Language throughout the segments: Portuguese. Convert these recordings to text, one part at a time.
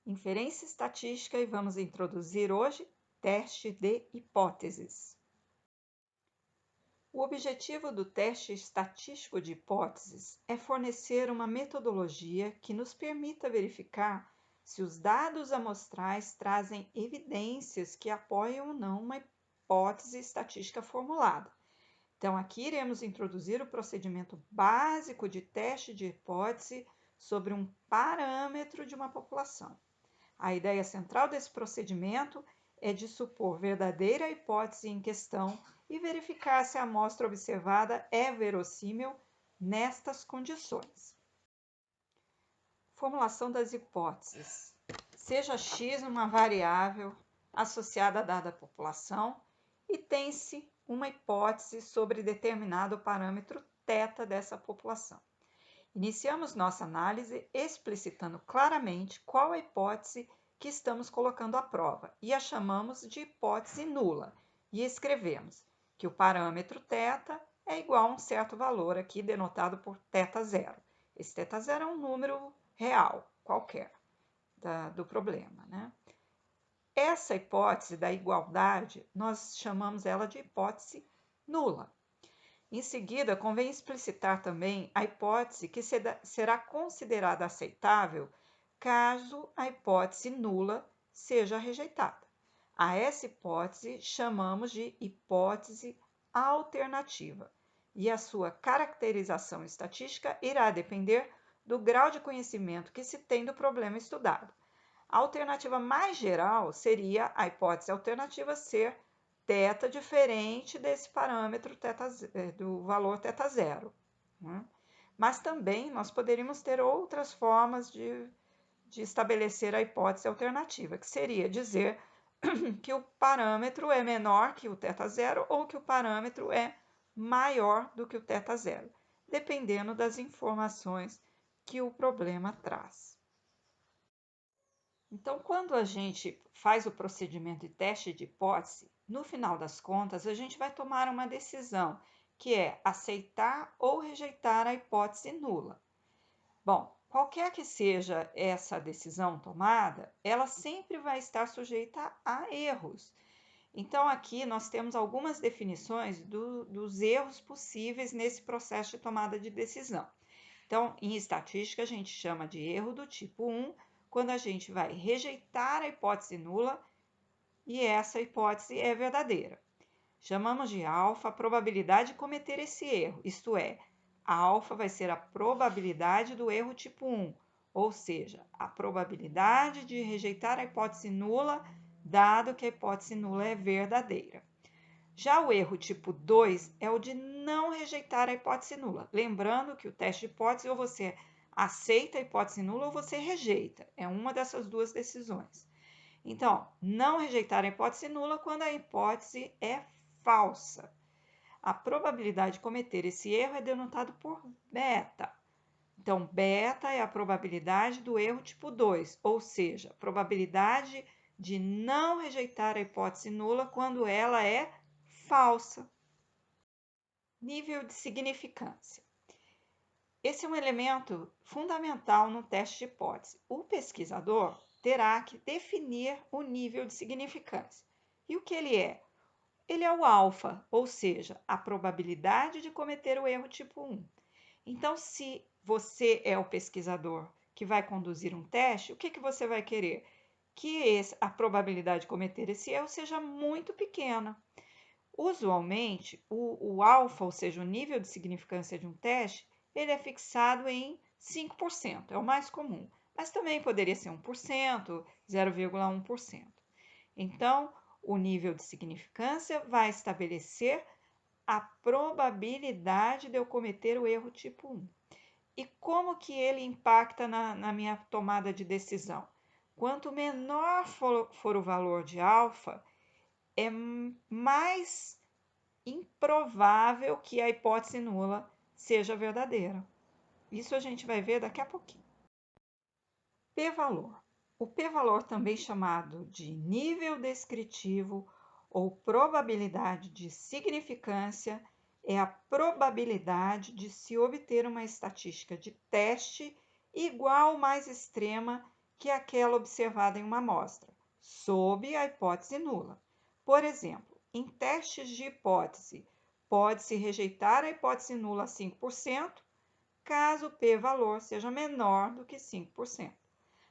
Inferência estatística e vamos introduzir hoje teste de hipóteses. O objetivo do teste estatístico de hipóteses é fornecer uma metodologia que nos permita verificar se os dados amostrais trazem evidências que apoiam ou não uma hipótese estatística formulada. Então, aqui iremos introduzir o procedimento básico de teste de hipótese sobre um parâmetro de uma população. A ideia central desse procedimento é de supor verdadeira a hipótese em questão e verificar se a amostra observada é verossímil nestas condições. Formulação das hipóteses. Seja x uma variável associada a dada população e tem-se uma hipótese sobre determinado parâmetro θ dessa população. Iniciamos nossa análise explicitando claramente qual a hipótese que estamos colocando à prova e a chamamos de hipótese nula e escrevemos que o parâmetro θ é igual a um certo valor aqui denotado por θ0. Esse θ0 é um número real, qualquer, do problema, né? Essa hipótese da igualdade, nós chamamos ela de hipótese nula. Em seguida, convém explicitar também a hipótese que será considerada aceitável caso a hipótese nula seja rejeitada. A essa hipótese chamamos de hipótese alternativa, e a sua caracterização estatística irá depender do grau de conhecimento que se tem do problema estudado. A alternativa mais geral seria a hipótese alternativa ser θ diferente desse parâmetro do valor θ0. Né? Mas também nós poderíamos ter outras formas de estabelecer a hipótese alternativa, que seria dizer que o parâmetro é menor que o θ0 ou que o parâmetro é maior do que o θ0, dependendo das informações que o problema traz. Então, quando a gente faz o procedimento de teste de hipótese, no final das contas, a gente vai tomar uma decisão, que é aceitar ou rejeitar a hipótese nula. Bom, qualquer que seja essa decisão tomada, ela sempre vai estar sujeita a erros. Então, aqui nós temos algumas definições dos erros possíveis nesse processo de tomada de decisão. Então, em estatística, a gente chama de erro do tipo 1, quando a gente vai rejeitar a hipótese nula e essa hipótese é verdadeira. Chamamos de alfa a probabilidade de cometer esse erro, isto é, a alfa vai ser a probabilidade do erro tipo 1, ou seja, a probabilidade de rejeitar a hipótese nula, dado que a hipótese nula é verdadeira. Já o erro tipo 2 é o de não rejeitar a hipótese nula. Lembrando que o teste de hipótese ou você aceita a hipótese nula ou você rejeita. É uma dessas duas decisões. Então, não rejeitar a hipótese nula quando a hipótese é falsa. A probabilidade de cometer esse erro é denotada por beta. Então, beta é a probabilidade do erro tipo 2, ou seja, a probabilidade de não rejeitar a hipótese nula quando ela é falsa. Nível de significância. Esse é um elemento fundamental no teste de hipótese. O pesquisador terá que definir o nível de significância. E o que ele é? Ele é o alfa, ou seja, a probabilidade de cometer o erro tipo 1. Então, se você é o pesquisador que vai conduzir um teste, o que você vai querer? Que a probabilidade de cometer esse erro seja muito pequena. Usualmente, o alfa, ou seja, o nível de significância de um teste, ele é fixado em 5%, é o mais comum, mas também poderia ser 1%, 0,1%. Então, o nível de significância vai estabelecer a probabilidade de eu cometer o erro tipo 1. E como que ele impacta na minha tomada de decisão? Quanto menor for o valor de alfa, é mais improvável que a hipótese nula seja verdadeira. Isso a gente vai ver daqui a pouquinho. P-valor. O p-valor, também chamado de nível descritivo ou probabilidade de significância, é a probabilidade de se obter uma estatística de teste igual ou mais extrema que aquela observada em uma amostra, sob a hipótese nula. Por exemplo, em testes de hipótese, pode-se rejeitar a hipótese nula a 5%, caso o p-valor seja menor do que 5%.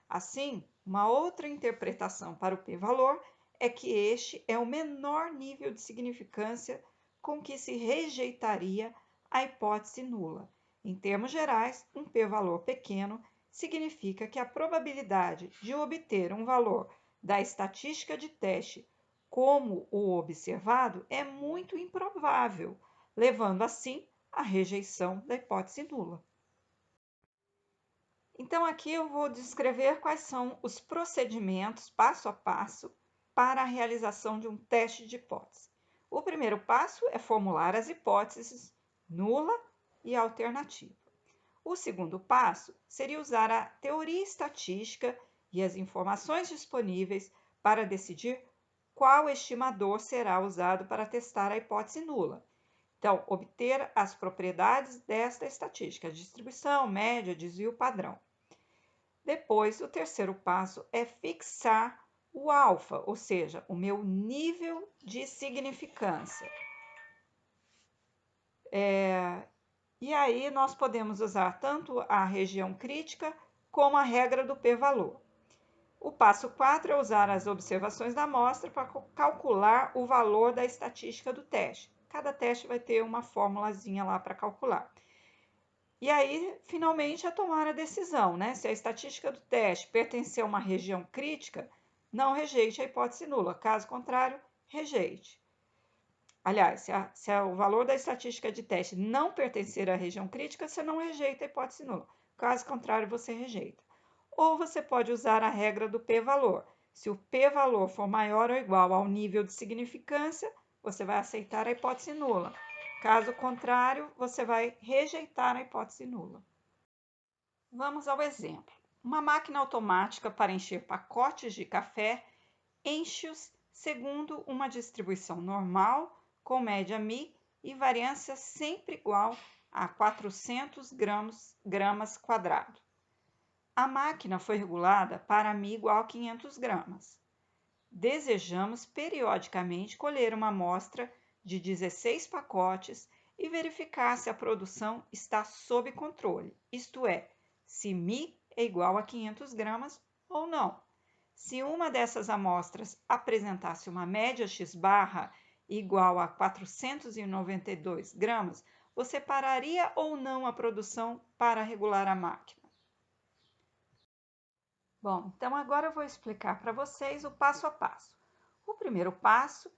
Assim, uma outra interpretação para o p-valor é que este é o menor nível de significância com que se rejeitaria a hipótese nula. Em termos gerais, um p-valor pequeno significa que a probabilidade de obter um valor da estatística de teste como o observado é muito improvável, levando assim à rejeição da hipótese nula. Então, aqui eu vou descrever quais são os procedimentos passo a passo para a realização de um teste de hipótese. O primeiro passo é formular as hipóteses nula e alternativa. O segundo passo seria usar a teoria estatística e as informações disponíveis para decidir qual estimador será usado para testar a hipótese nula. Então, obter as propriedades desta estatística, distribuição, média, desvio padrão. Depois, o terceiro passo é fixar o alfa, ou seja, o meu nível de significância. E aí nós podemos usar tanto a região crítica como a regra do p-valor. O passo 4 é usar as observações da amostra para calcular o valor da estatística do teste. Cada teste vai ter uma formulazinha lá para calcular. E aí, finalmente, é tomar a decisão, né? Se a estatística do teste pertencer a uma região crítica, não rejeite a hipótese nula. Caso contrário, rejeite. Aliás, se o valor da estatística de teste não pertencer à região crítica, você não rejeita a hipótese nula. Caso contrário, você rejeita. Ou você pode usar a regra do p-valor. Se o p-valor for maior ou igual ao nível de significância, você vai aceitar a hipótese nula. Caso contrário, você vai rejeitar a hipótese nula. Vamos ao exemplo. Uma máquina automática para encher pacotes de café enche-os segundo uma distribuição normal, com média μ e variância sempre igual a 400 gramas quadrado. A máquina foi regulada para μ igual a 500 gramas. Desejamos periodicamente colher uma amostra de 16 pacotes e verificar se a produção está sob controle, isto é, se μ é igual a 500 gramas ou não. Se uma dessas amostras apresentasse uma média x-barra igual a 492 gramas, você pararia ou não a produção para regular a máquina? Bom, então agora eu vou explicar para vocês o passo a passo. O primeiro passo,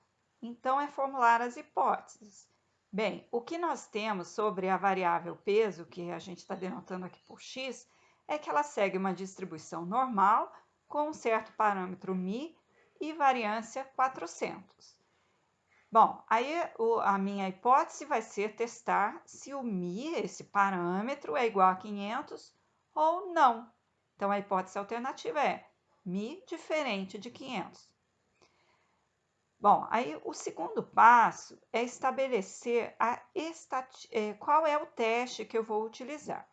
então, é formular as hipóteses. Bem, o que nós temos sobre a variável peso, que a gente está denotando aqui por x, é que ela segue uma distribuição normal com um certo parâmetro μ e variância 400. Bom, aí a minha hipótese vai ser testar se o μ, esse parâmetro, é igual a 500 ou não. Então, a hipótese alternativa é μ diferente de 500. Bom, aí o segundo passo é estabelecer qual é o teste que eu vou utilizar.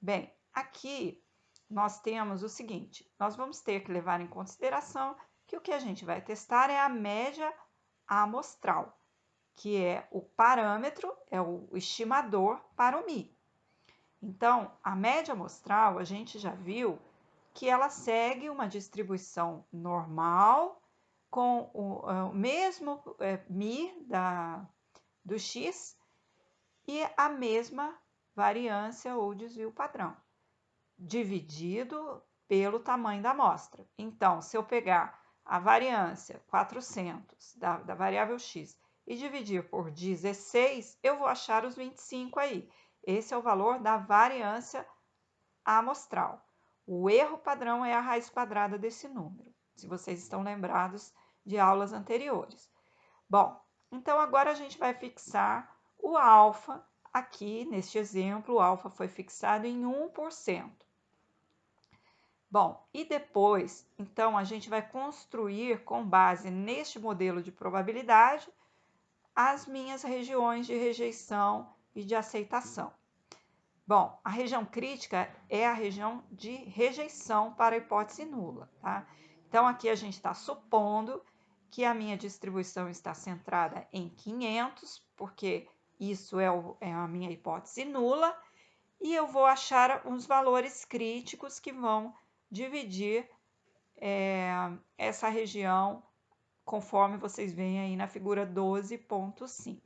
Bem, aqui nós temos o seguinte, nós vamos ter que levar em consideração que o que a gente vai testar é a média amostral, que é o parâmetro, é o estimador para o μ. Então, a média amostral, a gente já viu que ela segue uma distribuição normal com o mesmo μ do x e a mesma variância ou desvio padrão, dividido pelo tamanho da amostra. Então, se eu pegar a variância 400 da variável x e dividir por 16, eu vou achar os 25 aí. Esse é o valor da variância amostral. O erro padrão é a raiz quadrada desse número, se vocês estão lembrados de aulas anteriores. Bom, então agora a gente vai fixar o alfa. Aqui, neste exemplo, o alfa foi fixado em 1%. Bom, e depois, então, a gente vai construir, com base neste modelo de probabilidade, as minhas regiões de rejeição e de aceitação. Bom, a região crítica é a região de rejeição para a hipótese nula, tá? Então, aqui a gente está supondo que a minha distribuição está centrada em 500, porque isso é a minha hipótese nula, e eu vou achar os valores críticos que vão dividir essa região, conforme vocês veem aí na figura 12.5.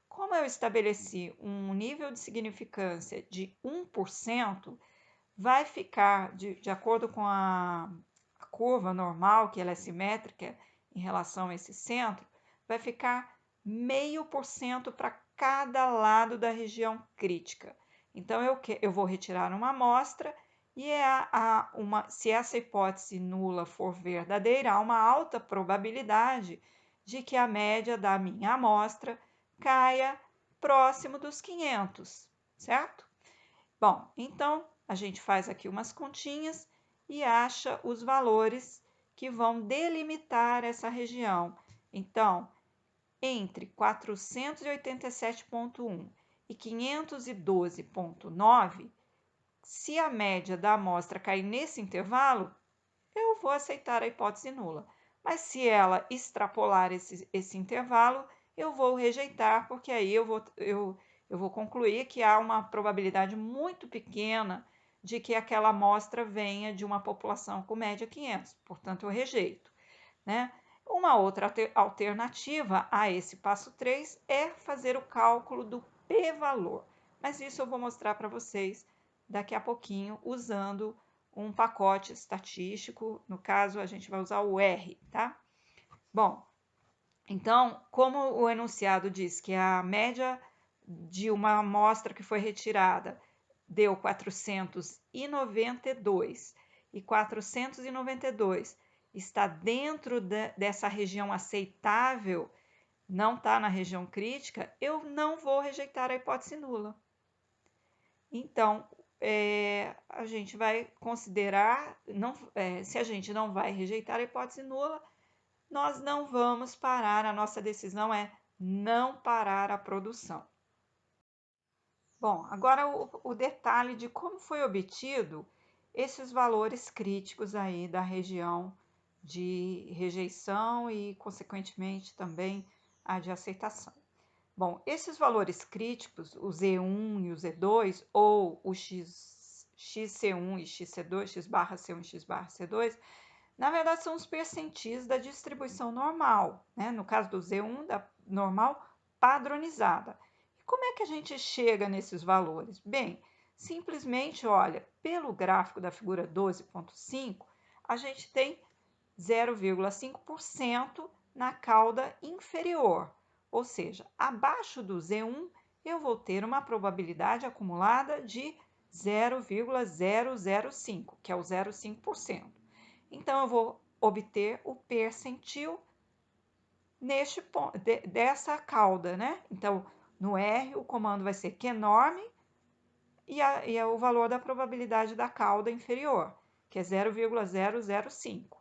Como eu estabeleci um nível de significância de 1%, vai ficar, de acordo com a curva normal, que ela é simétrica em relação a esse centro, vai ficar 0,5% para cada lado da região crítica. Então, eu vou retirar uma amostra e se essa hipótese nula for verdadeira, há uma alta probabilidade de que a média da minha amostra caia próximo dos 500, certo? Bom, então a gente faz aqui umas continhas e acha os valores que vão delimitar essa região. Então, entre 487,1 e 512,9, se a média da amostra cair nesse intervalo, eu vou aceitar a hipótese nula. Mas se ela extrapolar esse intervalo, eu vou rejeitar, porque aí eu vou concluir que há uma probabilidade muito pequena de que aquela amostra venha de uma população com média 500, portanto eu rejeito, né? Uma outra alternativa a esse passo 3 é fazer o cálculo do p-valor, mas isso eu vou mostrar para vocês daqui a pouquinho usando um pacote estatístico, no caso a gente vai usar o R, tá? Bom, então, como o enunciado diz que a média de uma amostra que foi retirada deu 492 e 492 está dentro dessa região aceitável, não está na região crítica, eu não vou rejeitar a hipótese nula. Então, a gente vai considerar, se a gente não vai rejeitar a hipótese nula, nós não vamos parar, a nossa decisão é não parar a produção. Bom, agora o detalhe de como foi obtido esses valores críticos aí da região de rejeição e, consequentemente, também a de aceitação. Bom, esses valores críticos, o Z1 e o Z2, ou o XC1 e XC2, X barra C1 e X barra C2, na verdade são os percentis da distribuição normal, né? No caso do Z1, da normal padronizada. E como é que a gente chega nesses valores? Bem, simplesmente, olha, pelo gráfico da figura 12.5, a gente tem 0,5% na cauda inferior, ou seja, abaixo do Z1 eu vou ter uma probabilidade acumulada de 0,005, que é o 0,5%. Então, eu vou obter o percentil neste ponto, dessa cauda, né? Então, no R, o comando vai ser QNorm e o valor da probabilidade da cauda inferior, que é 0,005.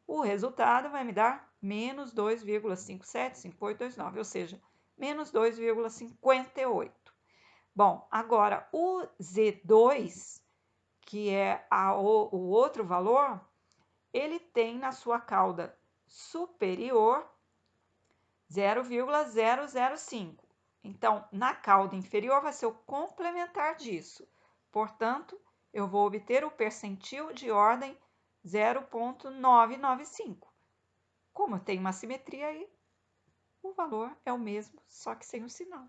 O resultado vai me dar menos 2,575829, ou seja, menos 2,58. Bom, agora o Z2, que é o outro valor, ele tem na sua cauda superior 0,005. Então, na cauda inferior vai ser o complementar disso. Portanto, eu vou obter o percentil de ordem 0,995. Como tem uma simetria aí, o valor é o mesmo, só que sem o sinal.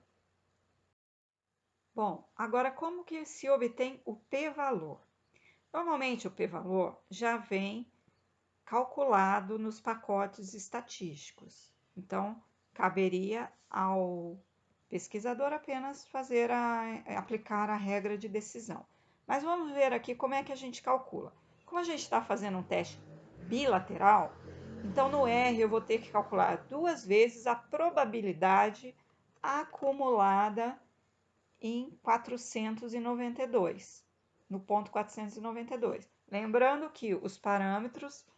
Bom, agora como que se obtém o p-valor? Normalmente o p-valor já vem calculado nos pacotes estatísticos. Então, caberia ao pesquisador apenas aplicar a regra de decisão. Mas vamos ver aqui como é que a gente calcula. Como a gente está fazendo um teste bilateral, então no R eu vou ter que calcular 2 vezes a probabilidade acumulada em 492, no ponto 492. Lembrando que os parâmetros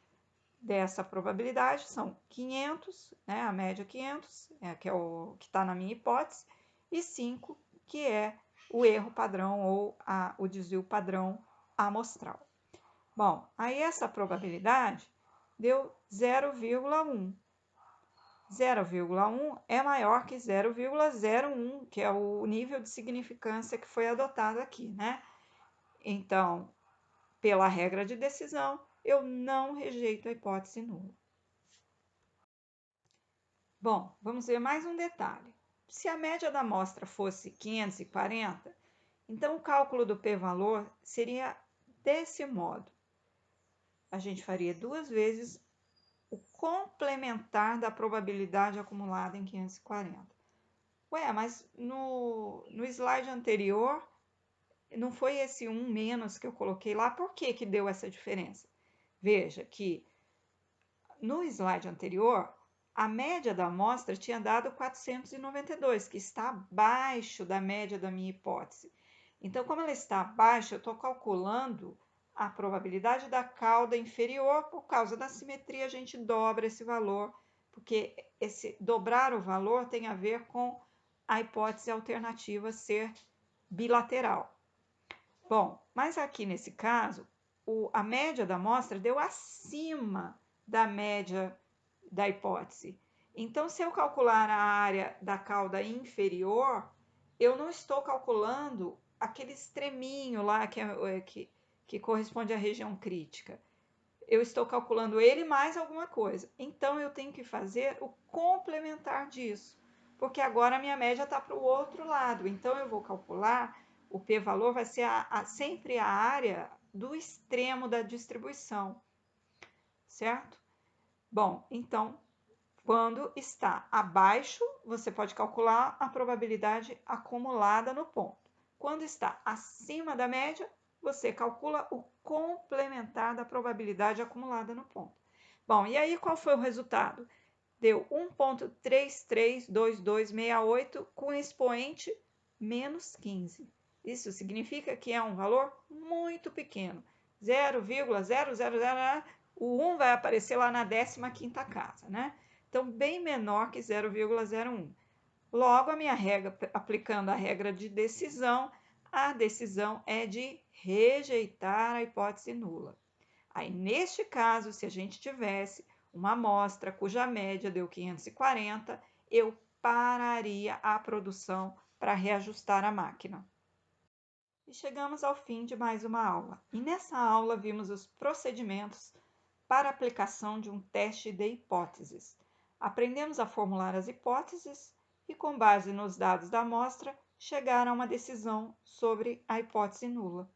dessa probabilidade são 500, né, a média 500, que é o que está na minha hipótese, e 5, que é o erro padrão ou o desvio padrão amostral. Bom, aí essa probabilidade deu 0,1. 0,1 é maior que 0,01, que é o nível de significância que foi adotado aqui, né? Então, pela regra de decisão, eu não rejeito a hipótese nula. Bom, vamos ver mais um detalhe. Se a média da amostra fosse 540, então o cálculo do p-valor seria desse modo. A gente faria 2 vezes o complementar da probabilidade acumulada em 540. Ué, mas no slide anterior, não foi esse 1 menos que eu coloquei lá? Por que que deu essa diferença? Veja que no slide anterior, a média da amostra tinha dado 492, que está abaixo da média da minha hipótese. Então, como ela está abaixo, eu estou calculando a probabilidade da cauda inferior. Por causa da simetria, a gente dobra esse valor, porque esse dobrar o valor tem a ver com a hipótese alternativa ser bilateral. Bom, mas aqui nesse caso, a média da amostra deu acima da média da hipótese. Então, se eu calcular a área da cauda inferior, eu não estou calculando aquele extreminho lá que corresponde à região crítica. Eu estou calculando ele mais alguma coisa. Então, eu tenho que fazer o complementar disso, porque agora a minha média está para o outro lado. Então, eu vou calcular, o p-valor vai ser sempre a área do extremo da distribuição, certo? Bom, então, quando está abaixo, você pode calcular a probabilidade acumulada no ponto. Quando está acima da média, você calcula o complementar da probabilidade acumulada no ponto. Bom, e aí qual foi o resultado? Deu 1,332268 com expoente menos 15. Isso significa que é um valor muito pequeno. 0,000, o 1 vai aparecer lá na 15ª casa, né? Então, bem menor que 0,01. Logo, a minha regra, aplicando a regra de decisão, a decisão é de rejeitar a hipótese nula. Aí, neste caso, se a gente tivesse uma amostra cuja média deu 540, eu pararia a produção para reajustar a máquina. E chegamos ao fim de mais uma aula. E nessa aula vimos os procedimentos para a aplicação de um teste de hipóteses. Aprendemos a formular as hipóteses e, com base nos dados da amostra, chegar a uma decisão sobre a hipótese nula.